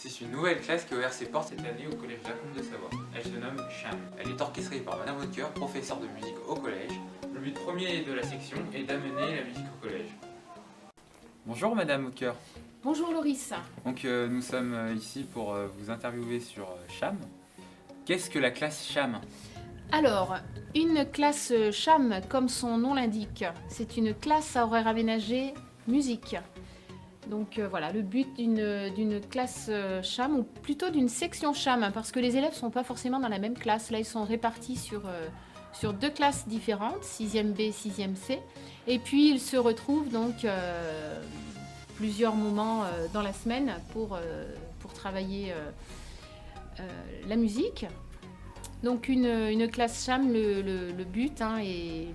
C'est une nouvelle classe qui a ouvert ses portes cette année au collège Lacombe de Savoie. Elle se nomme CHAM. Elle est orchestrée par Madame Hautecoeur, professeure de musique au collège. Le but premier de la section est d'amener la musique au collège. Bonjour Madame Hautecoeur. Bonjour Loris. Donc nous sommes ici pour vous interviewer sur CHAM. Qu'est-ce que la classe CHAM? Alors, une classe CHAM, comme son nom l'indique, c'est une classe à horaire aménagé musique. Donc voilà, le but d'une classe CHAM, ou plutôt d'une section CHAM, hein, parce que les élèves ne sont pas forcément dans la même classe. Là, ils sont répartis sur deux classes différentes, 6e B, 6e C. Et puis, ils se retrouvent donc plusieurs moments dans la semaine pour travailler la musique. Donc une classe CHAM, le but est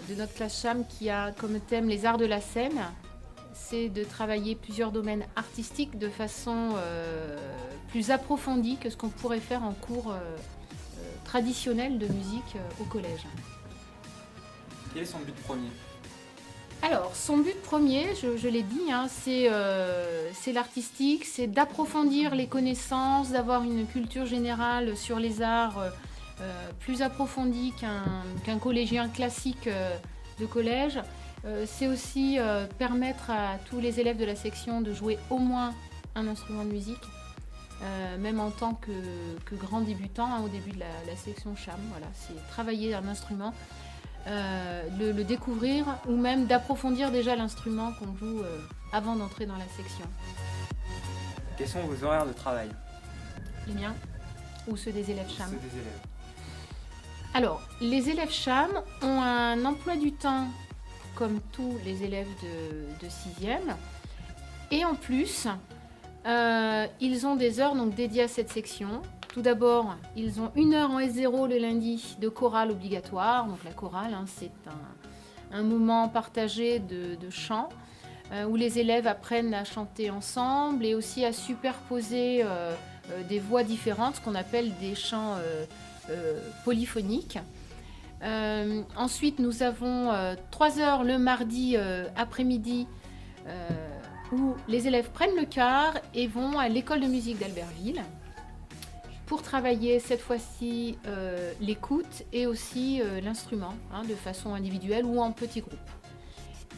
de notre classe CHAM qui a comme thème les arts de la scène, c'est de travailler plusieurs domaines artistiques de façon plus approfondie que ce qu'on pourrait faire en cours traditionnel de musique au collège. Quel est son but premier? Alors, son but premier, je l'ai dit, c'est l'artistique, c'est d'approfondir les connaissances, d'avoir une culture générale sur les arts plus approfondie qu'un collégien classique de collège. C'est aussi permettre à tous les élèves de la section de jouer au moins un instrument de musique, même en tant que grand débutant au début de la section CHAM. Voilà, c'est travailler un instrument. Le découvrir ou même d'approfondir déjà l'instrument qu'on joue avant d'entrer dans la section. Quels sont vos horaires de travail? Les miens ou ceux des élèves CHAM? Ceux des élèves. Alors, les élèves CHAM ont un emploi du temps comme tous les élèves de 6e et en plus, ils ont des heures donc, dédiées à cette section. Tout d'abord, ils ont 1 heure en S0 le lundi de chorale obligatoire. Donc la chorale, c'est un moment partagé de chant où les élèves apprennent à chanter ensemble et aussi à superposer des voix différentes, ce qu'on appelle des chants polyphoniques. Ensuite, nous avons 3 heures le mardi après-midi où les élèves prennent le car et vont à l'école de musique d'Albertville pour travailler cette fois-ci l'écoute et aussi l'instrument, de façon individuelle ou en petits groupes.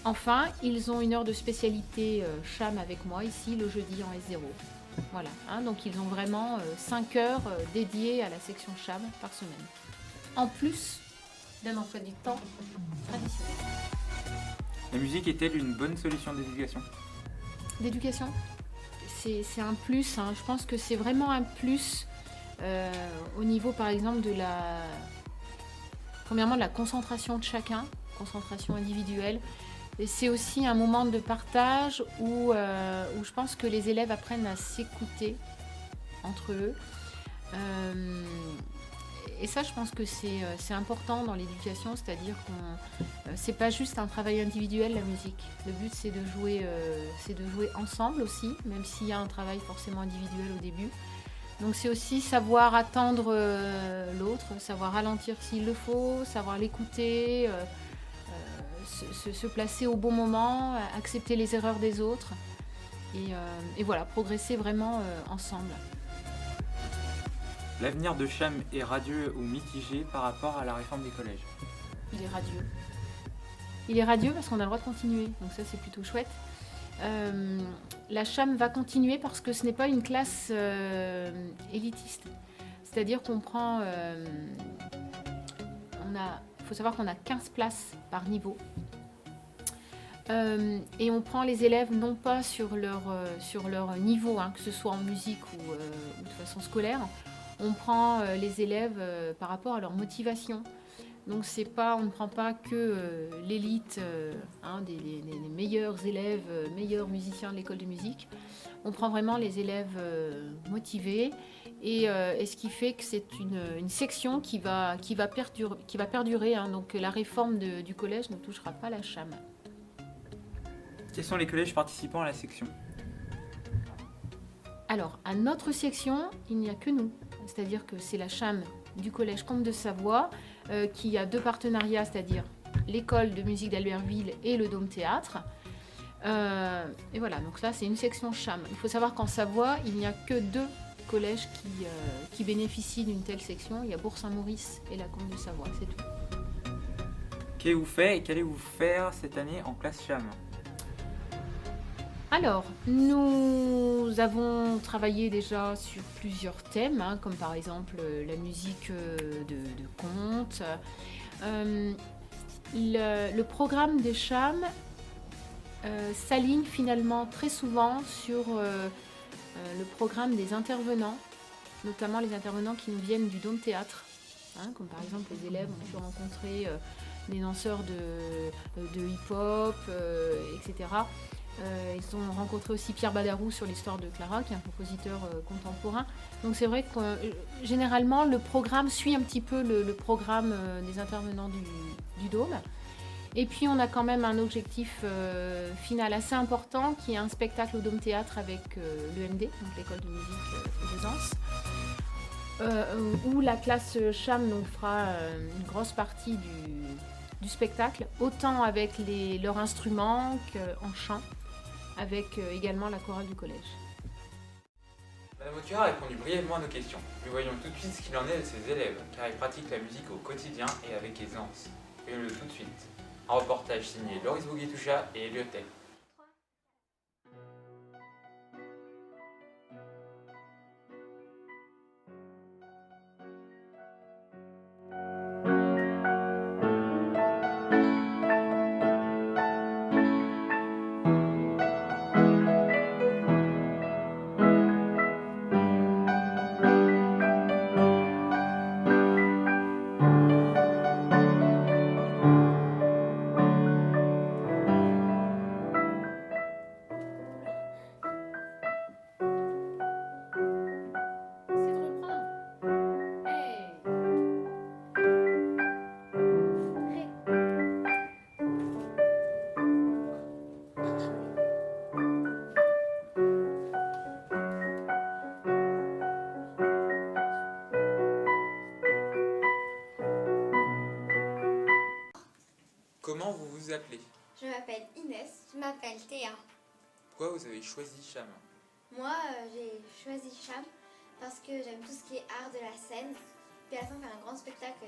Enfin, ils ont 1 heure de spécialité CHAM avec moi ici le jeudi en S0. Voilà, donc ils ont vraiment 5 heures dédiées à la section CHAM par semaine. En plus d'un emploi du temps traditionnel. La musique est-elle une bonne solution d'éducation? D'éducation, c'est un plus, je pense que c'est vraiment un plus. Au niveau par exemple premièrement de la concentration de chacun, concentration individuelle. Et c'est aussi un moment de partage où je pense que les élèves apprennent à s'écouter entre eux. Et ça, je pense que c'est important dans l'éducation, c'est-à-dire que c'est pas juste un travail individuel, la musique. Le but, c'est de jouer ensemble aussi, même s'il y a un travail forcément individuel au début. Donc c'est aussi savoir attendre l'autre, savoir ralentir s'il le faut, savoir l'écouter, se placer au bon moment, accepter les erreurs des autres et voilà, progresser vraiment ensemble. L'avenir de CHAM est radieux ou mitigé par rapport à la réforme des collèges? Il est radieux. Il est radieux parce qu'on a le droit de continuer, donc ça c'est plutôt chouette. La CHAM va continuer parce que ce n'est pas une classe élitiste. C'est-à-dire qu'on prend... il faut savoir qu'on a 15 places par niveau. Et on prend les élèves non pas sur leur niveau, que ce soit en musique ou de façon scolaire. On prend les élèves par rapport à leur motivation. Donc on ne prend pas que l'élite des meilleurs élèves, meilleurs musiciens de l'école de musique. On prend vraiment les élèves motivés et ce qui fait que c'est une section qui va perdurer. Donc la réforme du collège ne touchera pas la CHAM. Quels sont les collèges participants à la section? Alors, à notre section, il n'y a que nous. C'est-à-dire que c'est la CHAM du collège Comte de Savoie qui a 2 partenariats, c'est-à-dire l'école de musique d'Albertville et le Dôme Théâtre. Et voilà, donc là c'est une section cham. Il faut savoir qu'en Savoie, il n'y a que 2 collèges qui bénéficient d'une telle section. Il y a Bourg-Saint-Maurice et la Combe de Savoie, c'est tout. Qu'avez-vous fait et qu'allez-vous faire cette année en classe cham? Alors, nous avons travaillé déjà sur plusieurs thèmes, hein, comme par exemple la musique de contes. Le programme des cham s'aligne finalement très souvent sur le programme des intervenants, notamment les intervenants qui nous viennent du Dôme Théâtre, hein, comme par exemple les élèves ont pu rencontrer des danseurs de hip-hop, etc. Ils ont rencontré aussi Pierre Badarou sur l'histoire de Clara, qui est un compositeur contemporain. Donc c'est vrai que généralement le programme suit un petit peu le programme des intervenants du Dôme. Et puis on a quand même un objectif final assez important qui est un spectacle au Dôme Théâtre avec l'EMD, donc l'école de musique et de danse, où la classe cham donc, fera une grosse partie du spectacle, autant avec leurs instruments qu'en chant, avec également la chorale du collège. Madame Autuard a répondu brièvement à nos questions. Nous voyons tout de suite ce qu'il en est de ses élèves, car ils pratiquent la musique au quotidien et avec aisance. Voyons-le tout de suite. Un reportage signé Loris Bouguetoucha et Eliotet. Comment vous vous appelez? Je m'appelle Inès. Je m'appelle Théa. Pourquoi vous avez choisi cham? Moi, j'ai choisi cham parce que j'aime tout ce qui est art de la scène. Puis à la fin, faire un grand spectacle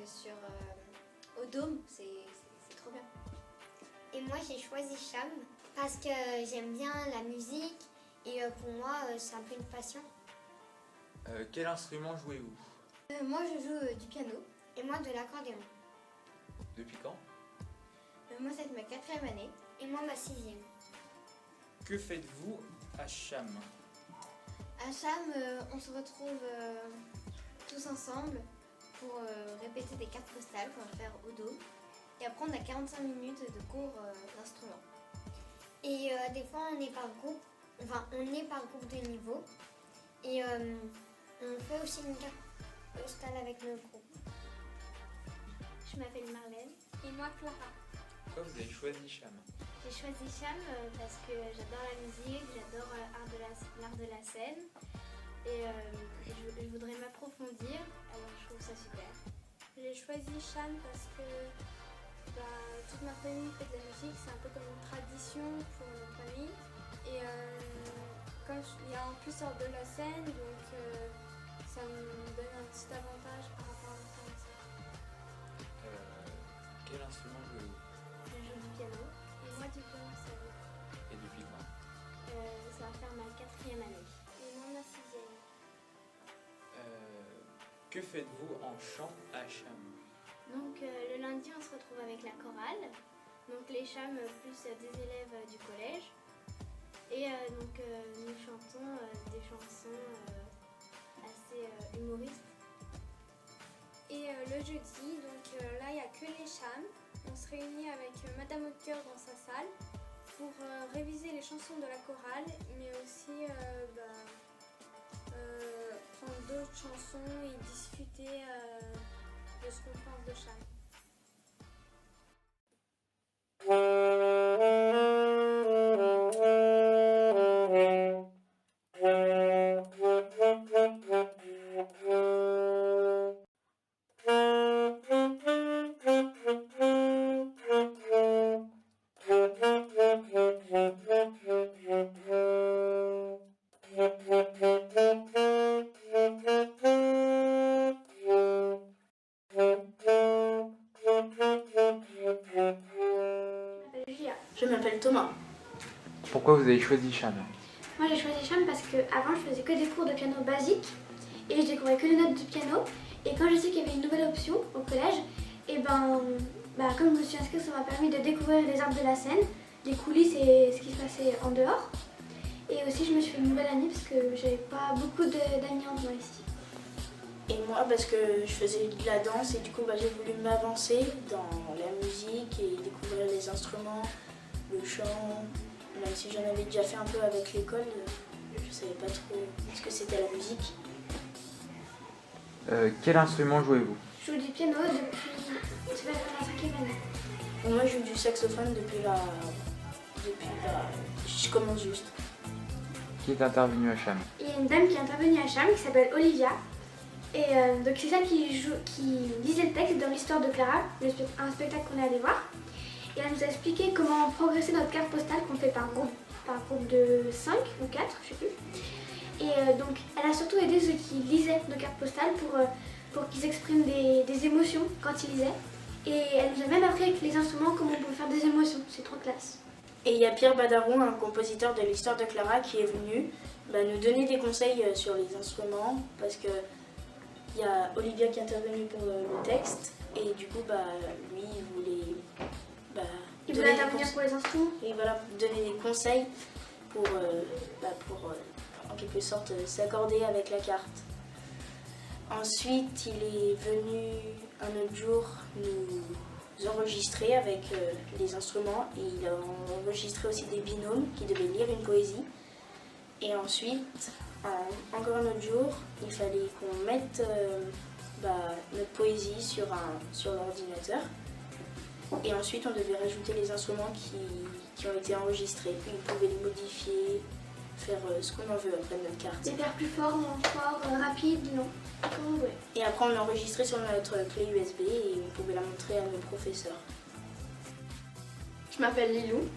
au Dôme, c'est trop bien. Et moi, j'ai choisi cham parce que j'aime bien la musique et pour moi, c'est un peu une passion. Quel instrument jouez-vous? Moi, je joue du piano. Et moi, de l'accordéon. Depuis quand? Moi, c'est ma 4e année. Et moi, ma 6e. Que faites-vous à cham? À cham, on se retrouve tous ensemble pour répéter des cartes postales qu'on va faire au Dôme. Et après, on a 45 minutes de cours d'instruments. Et des fois, on est par groupe. Enfin, on est par groupe de niveau. Et on fait aussi une carte postale avec le groupe. Je m'appelle Marlène. Et moi, Clara. Pourquoi vous avez choisi cham? J'ai choisi cham parce que j'adore la musique, j'adore l'art de la scène. Et je voudrais m'approfondir, alors je trouve ça super. J'ai choisi cham parce que toute ma famille fait de la musique, c'est un peu comme une tradition pour notre famille. Et comme il y a en plus hors de la scène, donc ça me donne un petit avantage par rapport à mon frère et sœur. Quel instrument jouez-vous? Je joue du piano. Et moi du violoncelle. Et depuis quand? Ça va faire ma 4e année. Et moi ma 6e. Que faites-vous en chant à cham? Donc le lundi, on se retrouve avec la chorale. Donc les chams plus des élèves du collège. Et donc nous chantons des chansons assez humoristes. Et le jeudi, donc là il n'y a que les chams. On se réunit avec Madame Haute-Cœur dans sa salle pour réviser les chansons de la chorale, mais aussi prendre d'autres chansons et discuter de ce qu'on pense de cham. Je m'appelle Thomas. Pourquoi vous avez choisi Cham? Moi j'ai choisi Cham parce qu'avant je faisais que des cours de piano basique et je découvrais que les notes du piano. Et quand je sais qu'il y avait une nouvelle option au collège, et comme je me suis inscrite, ça m'a permis de découvrir les arts de la scène, les coulisses et ce qui se passait en dehors. Et aussi je me suis fait une nouvelle amie parce que j'avais pas beaucoup d'amis en venant ici. Et moi parce que je faisais de la danse et du coup j'ai voulu m'avancer dans la musique et découvrir les instruments, le chant. Même si j'en avais déjà fait un peu avec l'école, je savais pas trop ce que c'était la musique. Quel instrument jouez-vous? Je joue du piano depuis la 5e année. Moi je joue du saxophone depuis je commence juste. Qui est intervenu à Cham? Il y a une dame qui est intervenue à Cham qui s'appelle Olivia. Et donc c'est ça qui lisait le texte dans l'histoire de Clara, un spectacle qu'on est allé voir. Et elle nous a expliqué comment progresser notre carte postale qu'on fait par groupe de 5 ou 4, je sais plus. Et donc elle a surtout aidé ceux qui lisaient nos cartes postales pour qu'ils expriment des émotions quand ils lisaient. Et elle nous a même appris avec les instruments comment on peut faire des émotions, c'est trop classe. Et il y a Pierre Badaron, un compositeur de l'histoire de Clara, qui est venu nous donner des conseils sur les instruments parce que il y a Olivia qui est intervenue pour le texte et du coup lui il voulait Il voulait intervenir pour les instruments. Et voilà, donner des conseils pour en quelque sorte s'accorder avec la carte. Ensuite, il est venu un autre jour nous enregistrer avec les instruments et il a enregistré aussi des binômes qui devaient lire une poésie. Et ensuite, encore un autre jour, il fallait qu'on mette notre poésie sur l'ordinateur. Et ensuite, on devait rajouter les instruments qui ont été enregistrés. Puis on pouvait les modifier, faire ce qu'on en veut après notre carte. Les faire plus fort, moins fort, rapide, non. Comme on veut. Et après, on l'a enregistré sur notre clé USB et on pouvait la montrer à nos professeurs. Je m'appelle Lilou.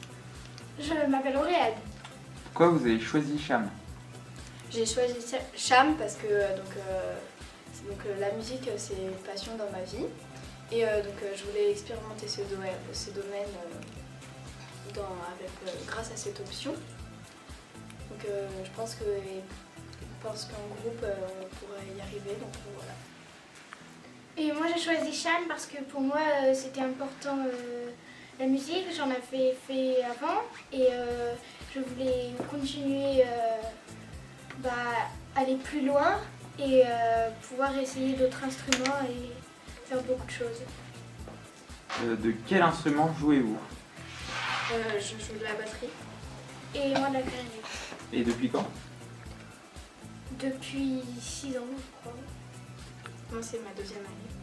Je m'appelle Auréade. Pourquoi vous avez choisi Cham? J'ai choisi Cham parce que la musique c'est une passion dans ma vie et je voulais expérimenter ce domaine grâce à cette option. Donc je pense qu'en groupe on pourrait y arriver, donc voilà. Et moi j'ai choisi Cham parce que pour moi c'était important la musique, j'en avais fait avant et je voulais continuer aller plus loin et pouvoir essayer d'autres instruments et faire beaucoup de choses. De quel instrument jouez-vous? Je joue de la batterie. Et moi de la clarinette. Et depuis quand? Depuis 6 ans je crois. Moi c'est ma 2e année.